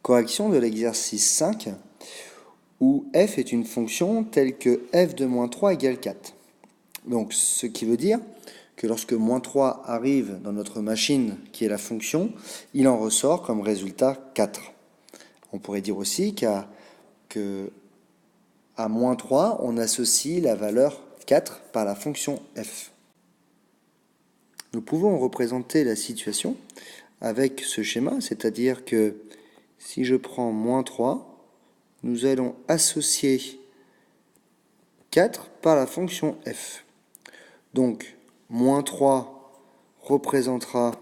Correction de l'exercice 5, où f est une fonction telle que f de moins 3 égale 4. Donc, ce qui veut dire que lorsque moins 3 arrive dans notre machine, qui est la fonction, il en ressort comme résultat 4. On pourrait dire aussi qu'à moins 3, on associe la valeur 4 par la fonction f. Nous pouvons représenter la situation avec ce schéma, c'est-à-dire que si je prends moins 3, nous allons associer 4 par la fonction f. Donc, moins 3 représentera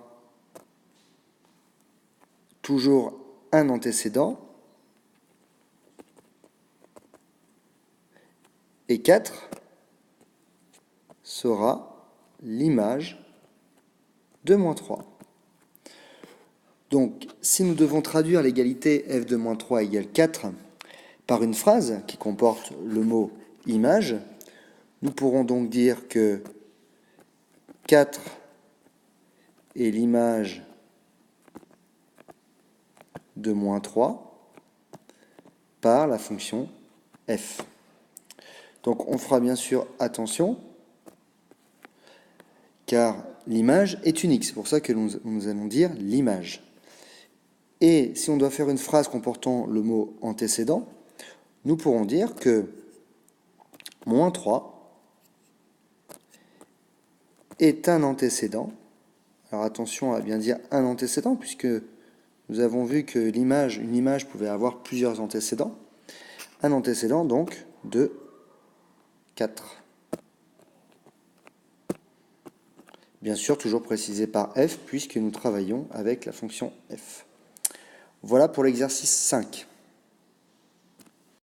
toujours un antécédent, et 4 sera l'image de moins 3. Donc, si nous devons traduire l'égalité f de moins 3 égale 4 par une phrase qui comporte le mot image, nous pourrons donc dire que 4 est l'image de moins 3 par la fonction f. Donc on fera bien sûr attention, car l'image est unique. C'est pour ça que nous allons dire l'image. Et si on doit faire une phrase comportant le mot antécédent, nous pourrons dire que moins 3 est un antécédent. Alors attention à bien dire un antécédent, puisque nous avons vu que une image pouvait avoir plusieurs antécédents. Un antécédent donc de 4. Bien sûr, toujours précisé par f, puisque nous travaillons avec la fonction f. Voilà pour l'exercice 5.